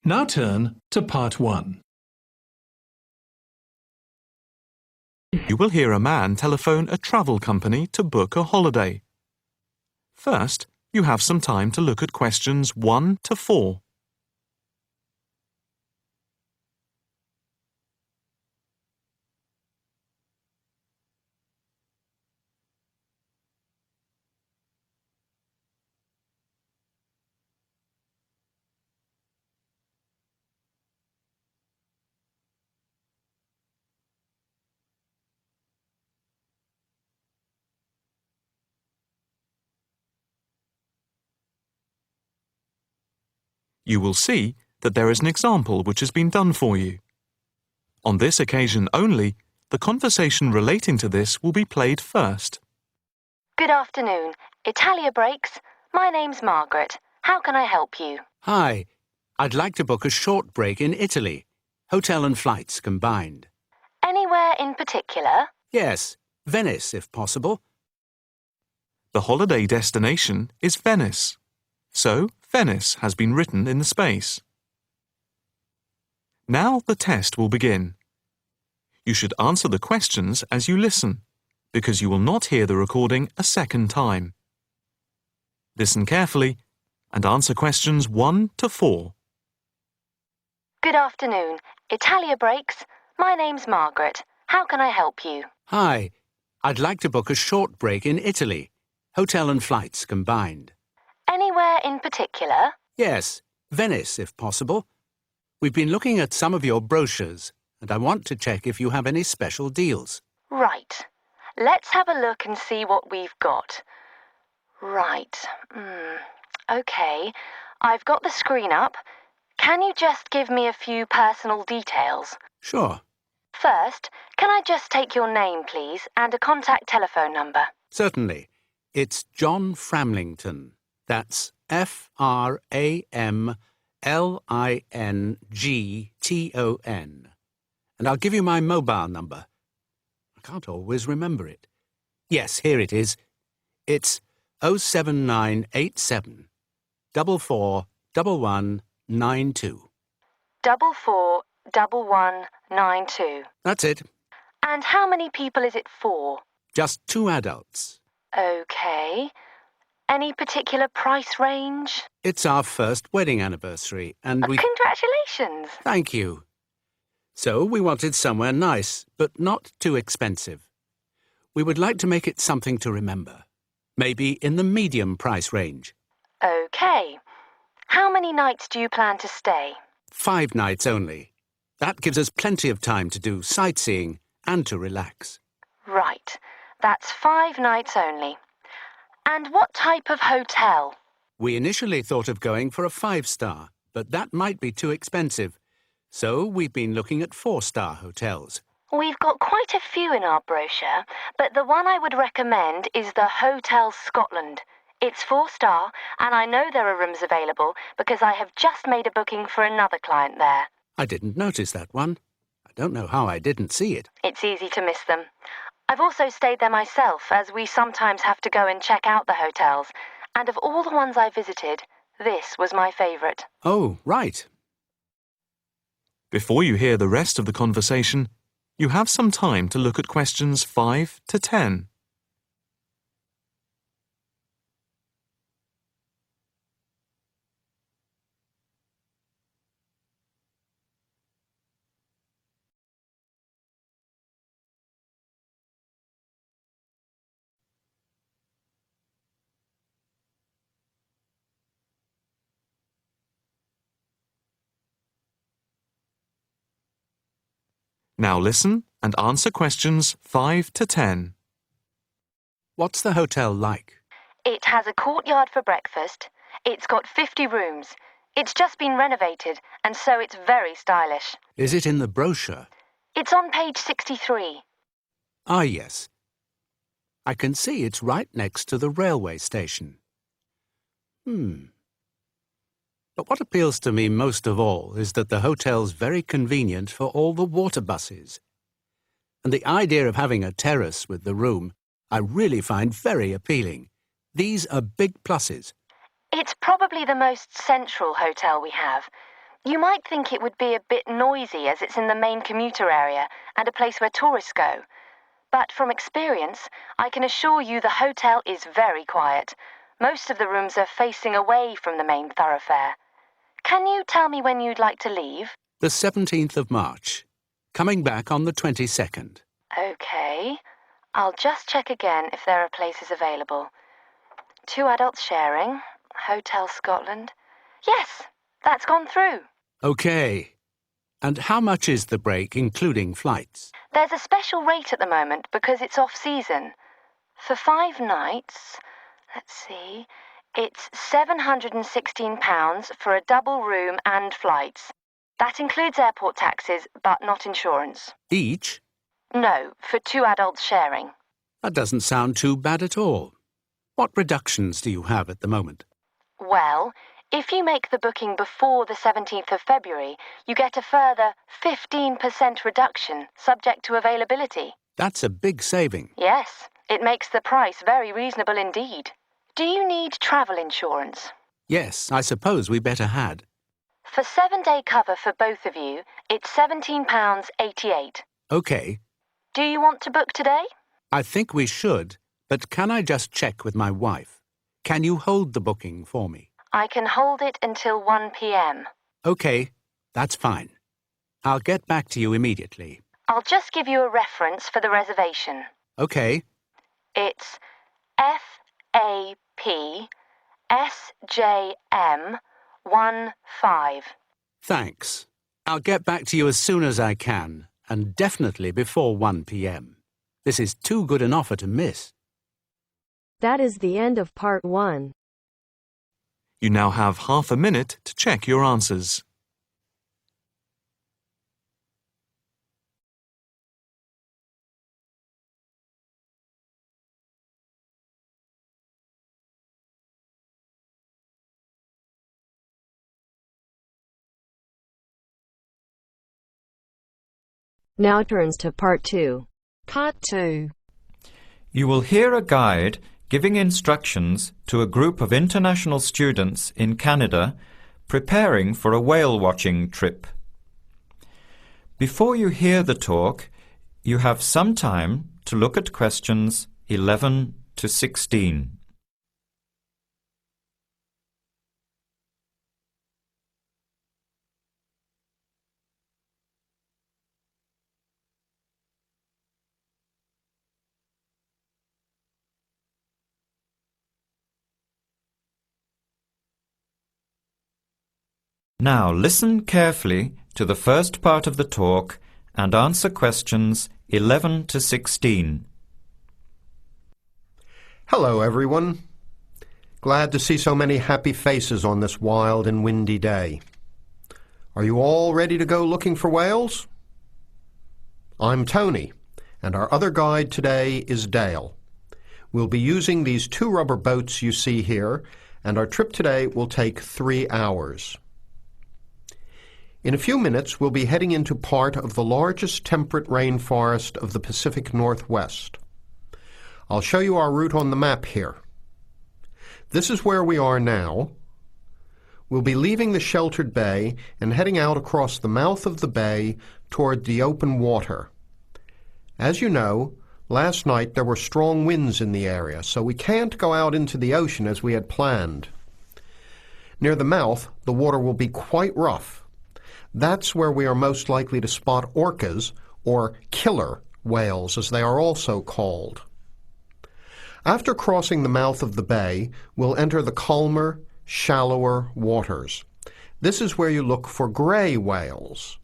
Now turn to Part 1. You will hear a man telephone a travel company to book a holiday. First, you have some time to look at questions 1 to 4. You will see that there is an example which has been done for you. On this occasion only, the conversation relating to this will be played first. Good afternoon. Italia Breaks. My name's Margaret. How can I help you? Hi. I'd like to book a short break in Italy. Hotel and flights combined. Anywhere in particular? Yes, Venice if possible. The holiday destination is Venice. So, Venice has been written in the space. Now the test will begin. You should answer the questions as you listen, because you will not hear the recording a second time. Listen carefully and answer questions 1 to 4. Good afternoon. Italia Breaks. My name's Margaret. How can I help you? Hi. I'd like to book a short break in Italy. Hotel and flights combined. Anywhere in particular? Yes, Venice if possible. We've been looking at some of your brochures, and I want to check if you have any special deals. Right. Let's have a look and see what we've got. Right. OK. I've got the screen up. Can you just give me a few personal details? Sure. First, can I just take your name, please, and a contact telephone number? Certainly. It's John Framlington. That's Framlington. And I'll give you my mobile number. I can't always remember it. Yes, here it is. It's 07987 441192. 441192. That's it. And how many people is it for? Just 2 adults. OK. Any particular price range? It's our first wedding anniversary, and we... Congratulations! Thank you. So we wanted somewhere nice, but not too expensive. We would like to make it something to remember. Maybe in the medium price range. OK. How many nights do you plan to stay? 5 nights only. That gives us plenty of time to do sightseeing and to relax. Right. That's 5 nights only. And what type of hotel? We initially thought of going for a 5-star, but that might be too expensive. So we've been looking at 4-star hotels. We've got quite a few in our brochure, but the one I would recommend is the Hotel Scotland. It's 4-star, and I know there are rooms available because I have just made a booking for another client there. I didn't notice that one. I don't know how I didn't see it. It's easy to miss them. I've also stayed there myself, as we sometimes have to go and check out the hotels. And of all the ones I visited, this was my favourite. Oh, right. Before you hear the rest of the conversation, you have some time to look at questions 5 to 10. Now listen and answer questions 5 to 10. What's the hotel like? It has a courtyard for breakfast. It's got 50 rooms. It's just been renovated, and so it's very stylish. Is it in the brochure? It's on page 63. Ah, yes. I can see it's right next to the railway station. But what appeals to me most of all is that the hotel's very convenient for all the water buses. And the idea of having a terrace with the room I really find very appealing. These are big pluses. It's probably the most central hotel we have, You might think it would be a bit noisy as it's in the main commuter area and a place where tourists go. But from experience, I can assure you the hotel is very quiet. Most of the rooms are facing away from the main thoroughfare. Can you tell me when you'd like to leave? The 17th of March. Coming back on the 22nd. Okay. I'll just check again if there are places available. 2 adults sharing. Hotel Scotland. Yes, that's gone through. OK. And how much is the break, including flights? There's a special rate at the moment because it's off-season. For 5 nights, let's see, it's £716 for a double room and flights. That includes airport taxes, but not insurance. Each? No, for 2 adults sharing. That doesn't sound too bad at all. What reductions do you have at the moment? Well, if you make the booking before the 17th of February, you get a further 15% reduction, subject to availability. That's a big saving. Yes, it makes the price very reasonable indeed. Do you need travel insurance? Yes, I suppose we better had. For 7-day cover for both of you, it's £17.88. OK. Do you want to book today? I think we should, but can I just check with my wife? Can you hold the booking for me? I can hold it until 1 p.m. OK, that's fine. I'll get back to you immediately. I'll just give you a reference for the reservation. OK. It's FAPSJM15. Thanks. I'll get back to you as soon as I can, and definitely before 1 p.m. This is too good an offer to miss. That is the end of part 1. You now have half a minute to check your answers. Now turns to part 2. Part 2. You will hear a guide giving instructions to a group of international students in Canada preparing for a whale-watching trip. Before you hear the talk, you have some time to look at questions 11 to 16. Now listen carefully to the first part of the talk and answer questions 11 to 16. Hello, everyone. Glad to see so many happy faces on this wild and windy day. Are you all ready to go looking for whales? I'm Tony, and our other guide today is Dale. We'll be using these 2 rubber boats you see here, and our trip today will take 3 hours. In a few minutes, we'll be heading into part of the largest temperate rainforest of the Pacific Northwest. I'll show you our route on the map here. This is where we are now. We'll be leaving the sheltered bay and heading out across the mouth of the bay toward the open water. As you know, last night there were strong winds in the area, so we can't go out into the ocean as we had planned. Near the mouth, the water will be quite rough. That's where we are most likely to spot orcas, or killer whales as they are also called. After crossing the mouth of the bay, we'll enter the calmer, shallower waters. This is where you look for gray whales.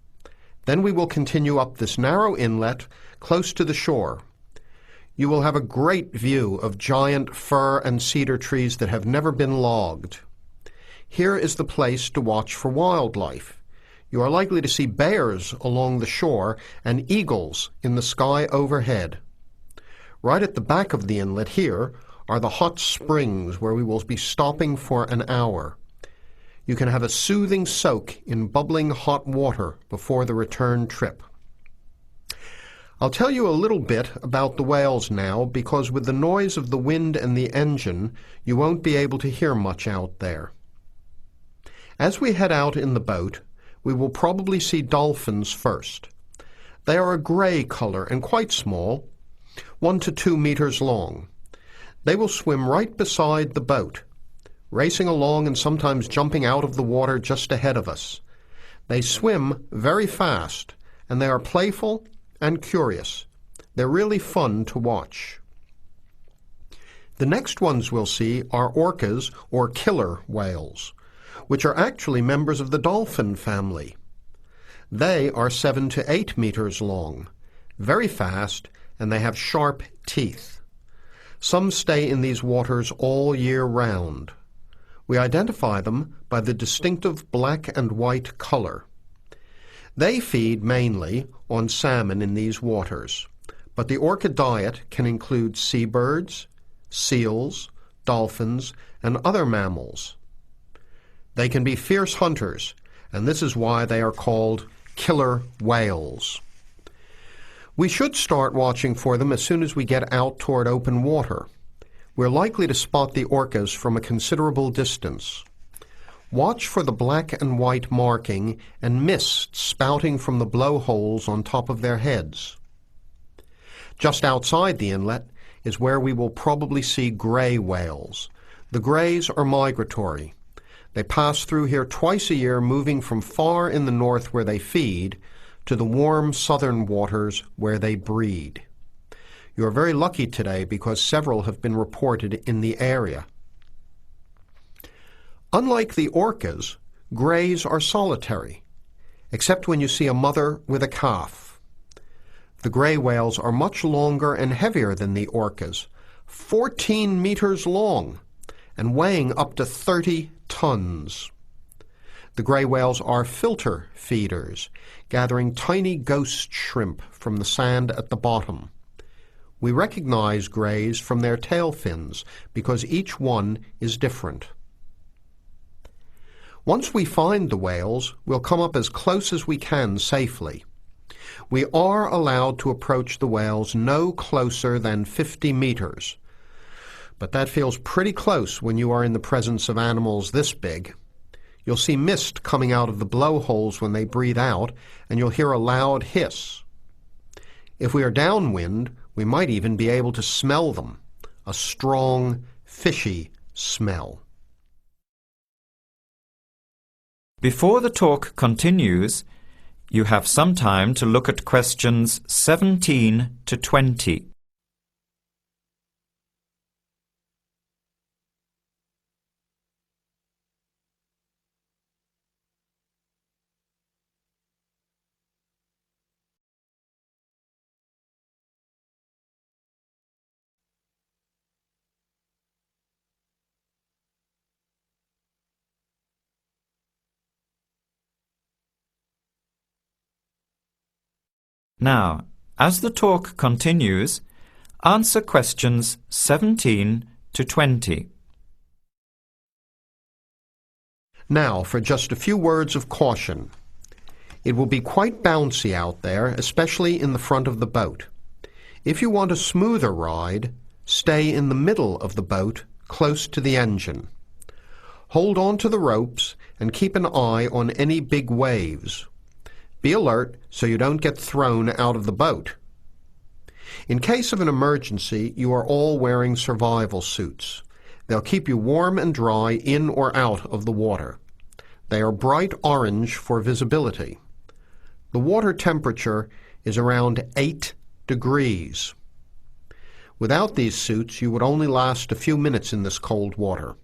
Then we will continue up this narrow inlet close to the shore. You will have a great view of giant fir and cedar trees that have never been logged. Here is the place to watch for wildlife. You are likely to see bears along the shore and eagles in the sky overhead. Right at the back of the inlet here are the hot springs where we will be stopping for an hour. You can have a soothing soak in bubbling hot water before the return trip. I'll tell you a little bit about the whales now because with the noise of the wind and the engine, you won't be able to hear much out there. As we head out in the boat, we will probably see dolphins first. They are a grey colour and quite small, 1 to 2 meters long. They will swim right beside the boat, racing along and sometimes jumping out of the water just ahead of us. They swim very fast, and they are playful and curious. They're really fun to watch. The next ones we'll see are orcas, or killer whales, which are actually members of the dolphin family. They are 7 to 8 meters long, very fast, and they have sharp teeth. Some stay in these waters all year round. We identify them by the distinctive black and white color. They feed mainly on salmon in these waters, but the orca diet can include seabirds, seals, dolphins, and other mammals. They can be fierce hunters, and this is why they are called killer whales. We should start watching for them as soon as we get out toward open water. We're likely to spot the orcas from a considerable distance. Watch for the black and white marking and mist spouting from the blowholes on top of their heads. Just outside the inlet is where we will probably see gray whales. The grays are migratory. They pass through here twice a year, moving from far in the north where they feed to the warm southern waters where they breed. You are very lucky today because several have been reported in the area. Unlike the orcas, grays are solitary, except when you see a mother with a calf. The gray whales are much longer and heavier than the orcas, 14 meters long and weighing up to 30 tons. The gray whales are filter feeders, gathering tiny ghost shrimp from the sand at the bottom. We recognize grays from their tail fins because each one is different. Once we find the whales, we'll come up as close as we can safely. We are allowed to approach the whales no closer than 50 meters, but that feels pretty close when you are in the presence of animals this big. You'll see mist coming out of the blowholes when they breathe out, and you'll hear a loud hiss. If we are downwind, we might even be able to smell them, a strong, fishy smell. Before the talk continues, you have some time to look at questions 17 to 20. Now, as the talk continues, answer questions 17 to 20. Now, for just a few words of caution. It will be quite bouncy out there, especially in the front of the boat. If you want a smoother ride, stay in the middle of the boat, close to the engine. Hold on to the ropes and keep an eye on any big waves. Be alert so you don't get thrown out of the boat. In case of an emergency, you are all wearing survival suits. They'll keep you warm and dry in or out of the water. They are bright orange for visibility. The water temperature is around 8 degrees. Without these suits, you would only last a few minutes in this cold water.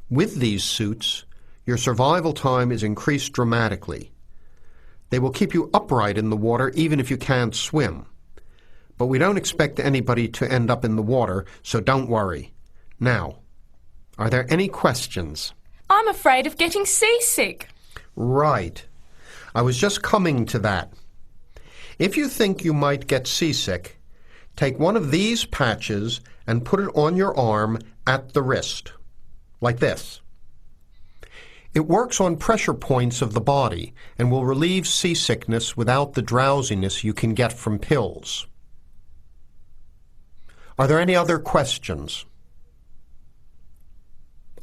With these suits, your survival time is increased dramatically. They will keep you upright in the water even if you can't swim. But we don't expect anybody to end up in the water, so don't worry. Now, are there any questions? I'm afraid of getting seasick. Right. I was just coming to that. If you think you might get seasick, take one of these patches and put it on your arm at the wrist, like this. It works on pressure points of the body and will relieve seasickness without the drowsiness you can get from pills. Are there any other questions?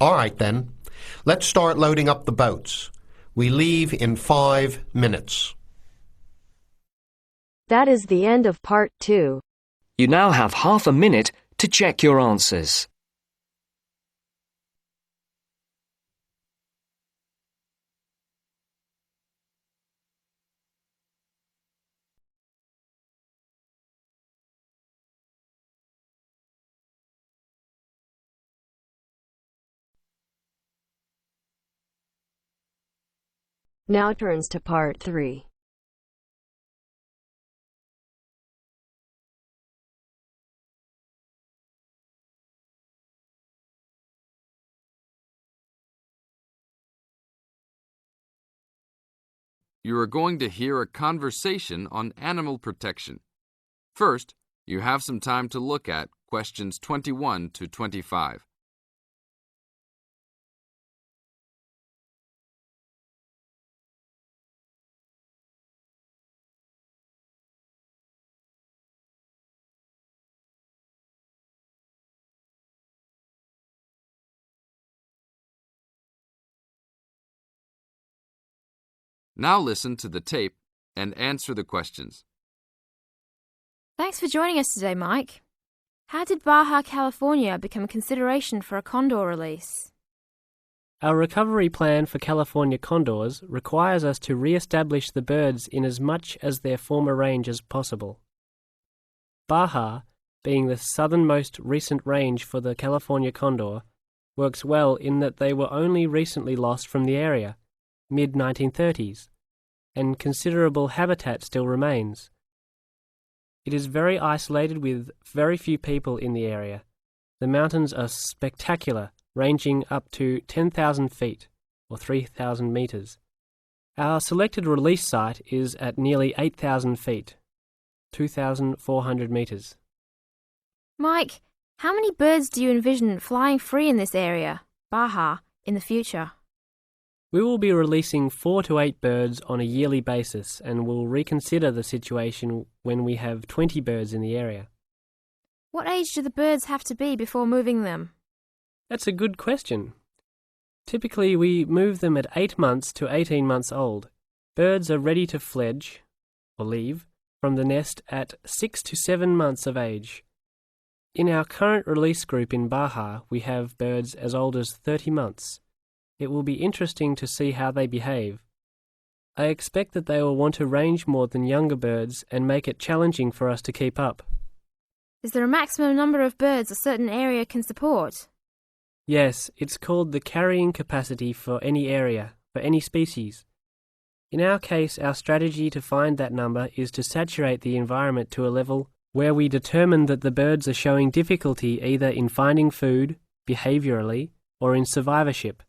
All right then, let's start loading up the boats. We leave in 5 minutes. That is the end of part 2. You now have half a minute to check your answers. Now turns to part 3. You are going to hear a conversation on animal protection. First, you have some time to look at questions 21 to 25. Now listen to the tape and answer the questions. Thanks for joining us today, Mike. How did Baja California become a consideration for a condor release? Our recovery plan for California condors requires us to re-establish the birds in as much as their former range as possible. Baja, being the southernmost recent range for the California condor, works well in that they were only recently lost from the area, mid-1930s, and considerable habitat still remains. It is very isolated with very few people in the area. The mountains are spectacular, ranging up to 10,000 feet, or 3,000 meters. Our selected release site is at nearly 8,000 feet, 2,400 meters. Mike, how many birds do you envision flying free in this area, Baja, in the future? We will be releasing 4 to 8 birds on a yearly basis and will reconsider the situation when we have 20 birds in the area. What age do the birds have to be before moving them? That's a good question. Typically, we move them at 8 months to 18 months old. Birds are ready to fledge, or leave, from the nest at 6 to 7 months of age. In our current release group in Baja, we have birds as old as 30 months. It will be interesting to see how they behave. I expect that they will want to range more than younger birds and make it challenging for us to keep up. Is there a maximum number of birds a certain area can support? Yes, it's called the carrying capacity for any area, for any species. In our case, our strategy to find that number is to saturate the environment to a level where we determine that the birds are showing difficulty either in finding food, behaviourally, or in survivorship.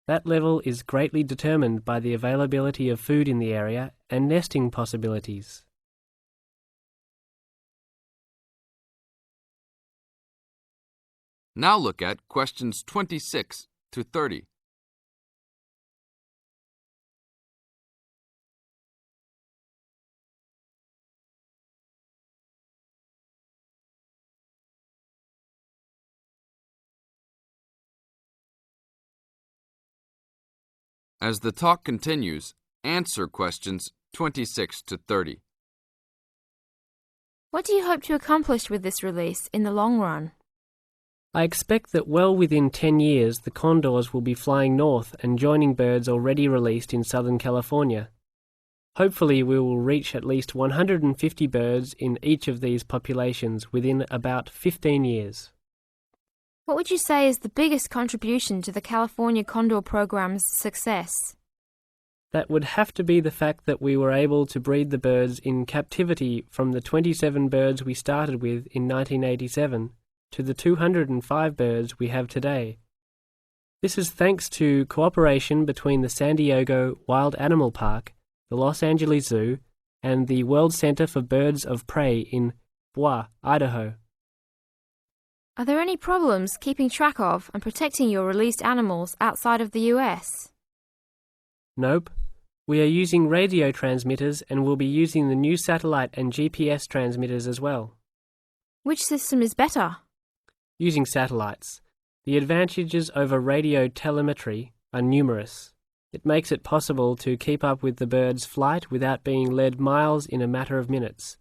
That level is greatly determined by the availability of food in the area and nesting possibilities. Now look at questions 26 to 30. As the talk continues, answer questions 26 to 30. What do you hope to accomplish with this release in the long run? I expect that well within 10 years the condors will be flying north and joining birds already released in Southern California. Hopefully we will reach at least 150 birds in each of these populations within about 15 years. What would you say is the biggest contribution to the California Condor program's success? That would have to be the fact that we were able to breed the birds in captivity from the 27 birds we started with in 1987 to the 205 birds we have today. This is thanks to cooperation between the San Diego Wild Animal Park, the Los Angeles Zoo, and the World Center for Birds of Prey in Boise, Idaho. Are there any problems keeping track of and protecting your released animals outside of the US? Nope. We are using radio transmitters and will be using the new satellite and GPS transmitters as well. Which system is better? Using satellites. The advantages over radio telemetry are numerous. It makes it possible to keep up with the bird's flight without being led miles in a matter of minutes.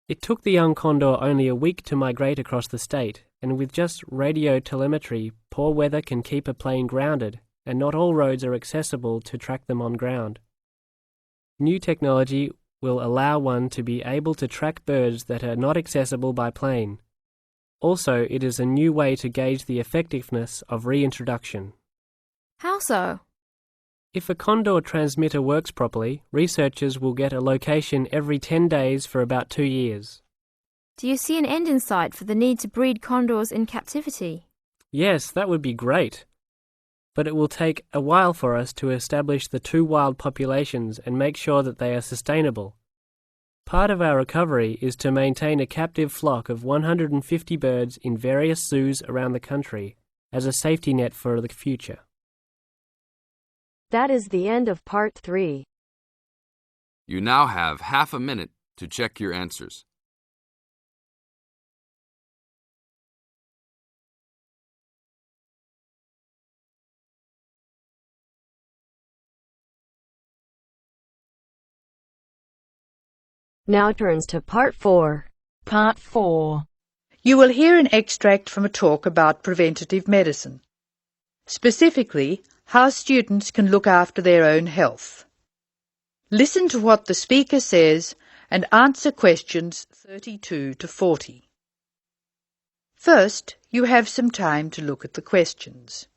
It took the young condor only a week to migrate across the state, and with just radio telemetry, poor weather can keep a plane grounded, and not all roads are accessible to track them on ground. New technology will allow one to be able to track birds that are not accessible by plane. Also, it is a new way to gauge the effectiveness of reintroduction. How so? If a condor transmitter works properly, researchers will get a location every 10 days for about 2 years. Do you see an end in sight for the need to breed condors in captivity? Yes, that would be great. But it will take a while for us to establish the two wild populations and make sure that they are sustainable. Part of our recovery is to maintain a captive flock of 150 birds in various zoos around the country as a safety net for the future. That is the end of part 3. You now have half a minute to check your answers. Now turns to part 4. Part 4. You will hear an extract from a talk about preventative medicine. Specifically, how students can look after their own health. Listen to what the speaker says and answer questions 32 to 40. First, you have some time to look at the questions.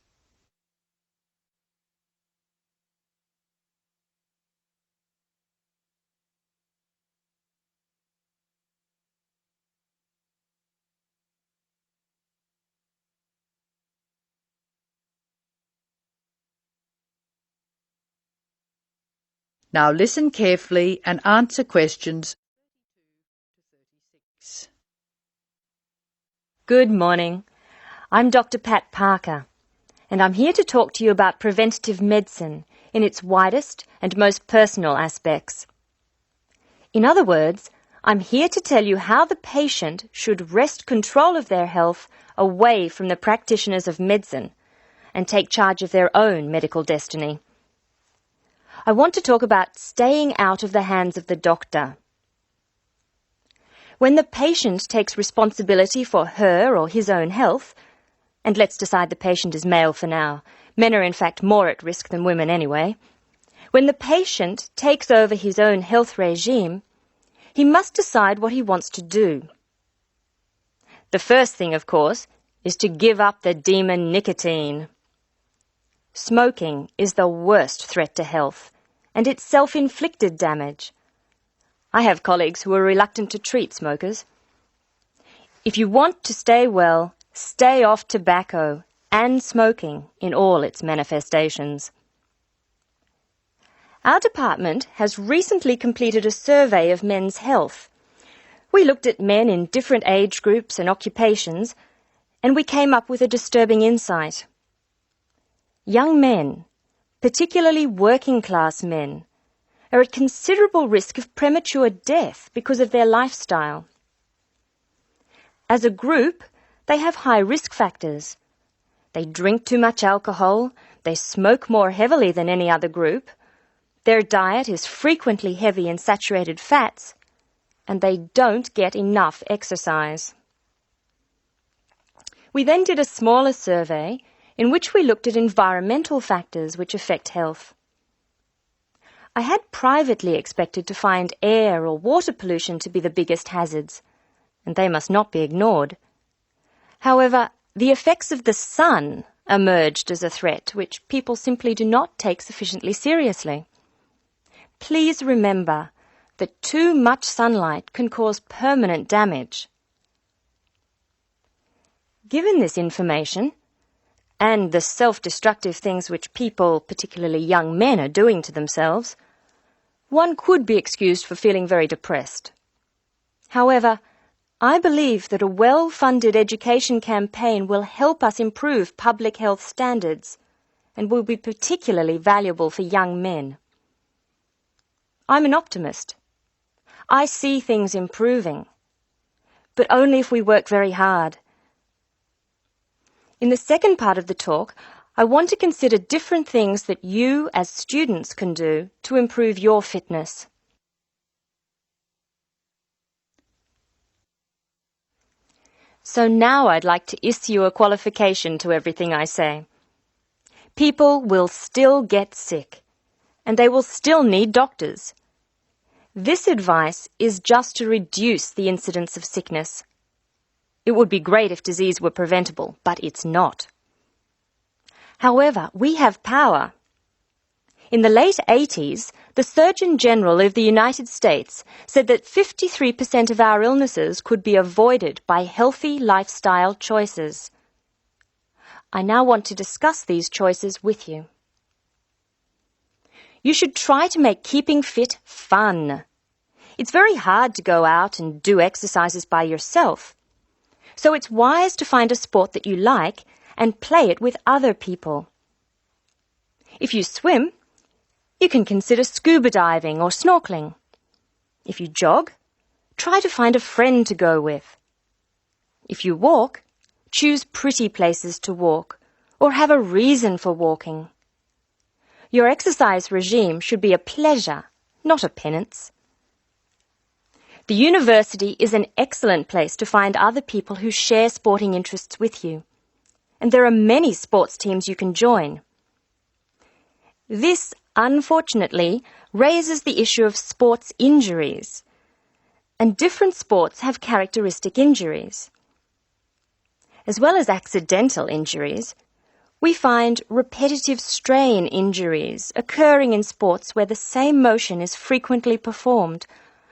Now listen carefully and answer questions 36. Good morning. I'm Dr. Pat Parker, and I'm here to talk to you about preventative medicine in its widest and most personal aspects. In other words, I'm here to tell you how the patient should wrest control of their health away from the practitioners of medicine and take charge of their own medical destiny. I want to talk about staying out of the hands of the doctor. When the patient takes responsibility for her or his own health, and let's decide the patient is male for now, men are in fact more at risk than women anyway, when the patient takes over his own health regime, he must decide what he wants to do. The first thing, of course, is to give up the demon nicotine. Smoking is the worst threat to health, and it's self-inflicted damage. I have colleagues who are reluctant to treat smokers. If you want to stay well, stay off tobacco and smoking in all its manifestations. Our department has recently completed a survey of men's health. We looked at men in different age groups and occupations, and we came up with a disturbing insight. Young men, particularly working-class men, are at considerable risk of premature death because of their lifestyle. As a group, they have high risk factors. They drink too much alcohol, they smoke more heavily than any other group, their diet is frequently heavy in saturated fats, and they don't get enough exercise. We then did a smaller survey in which we looked at environmental factors which affect health. I had privately expected to find air or water pollution to be the biggest hazards, and they must not be ignored. However, the effects of the sun emerged as a threat which people simply do not take sufficiently seriously. Please remember that too much sunlight can cause permanent damage. Given this information, and the self-destructive things which people, particularly young men, are doing to themselves, one could be excused for feeling very depressed. However, I believe that a well-funded education campaign will help us improve public health standards and will be particularly valuable for young men. I'm an optimist. I see things improving, but only if we work very hard. In the second part of the talk, I want to consider different things that you as students can do to improve your fitness. So now I'd like to issue a qualification to everything I say. People will still get sick, and they will still need doctors. This advice is just to reduce the incidence of sickness. It would be great if disease were preventable, but it's not. However, we have power. In the late 80s, the Surgeon General of the United States said that 53% of our illnesses could be avoided by healthy lifestyle choices. I now want to discuss these choices with you. You should try to make keeping fit fun. It's very hard to go out and do exercises by yourself. So it's wise to find a sport that you like and play it with other people. If you swim, you can consider scuba diving or snorkeling. If you jog, try to find a friend to go with. If you walk, choose pretty places to walk or have a reason for walking. Your exercise regime should be a pleasure, not a penance. The university is an excellent place to find other people who share sporting interests with you, and there are many sports teams you can join. This, unfortunately, raises the issue of sports injuries, and different sports have characteristic injuries. As well as accidental injuries, we find repetitive strain injuries occurring in sports where the same motion is frequently performed,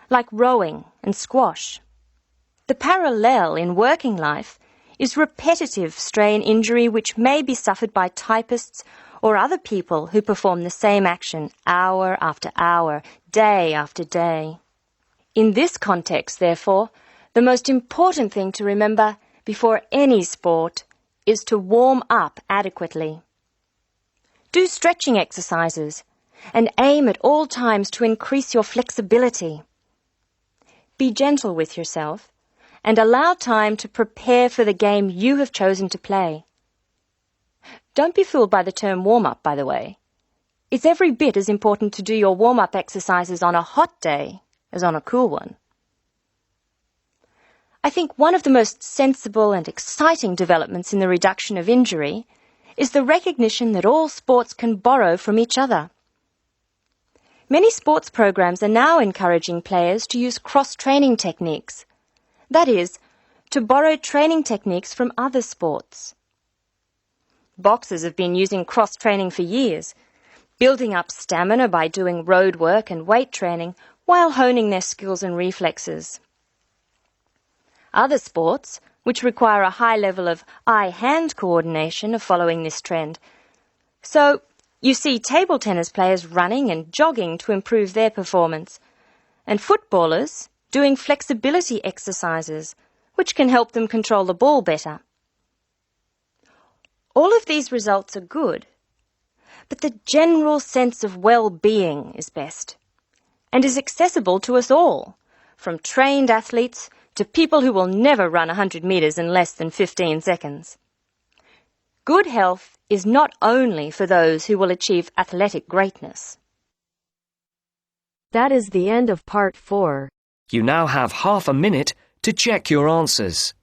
like rowing and squash. The parallel in working life is repetitive strain injury which may be suffered by typists or other people who perform the same action hour after hour, day after day. In this context, therefore, the most important thing to remember before any sport is to warm up adequately. Do stretching exercises and aim at all times to increase your flexibility. Be gentle with yourself and allow time to prepare for the game you have chosen to play. Don't be fooled by the term warm-up, by the way. It's every bit as important to do your warm-up exercises on a hot day as on a cool one. I think one of the most sensible and exciting developments in the reduction of injury is the recognition that all sports can borrow from each other. Many sports programs are now encouraging players to use cross-training techniques. That is, to borrow training techniques from other sports. Boxers have been using cross-training for years, building up stamina by doing road work and weight training while honing their skills and reflexes. Other sports, which require a high level of eye-hand coordination, are following this trend. So, you see table tennis players running and jogging to improve their performance, and footballers doing flexibility exercises, which can help them control the ball better. All of these results are good, but the general sense of well-being is best, and is accessible to us all, from trained athletes to people who will never run 100 metres in less than 15 seconds. Good health is not only for those who will achieve athletic greatness. That is the end of part 4. You now have half a minute to check your answers.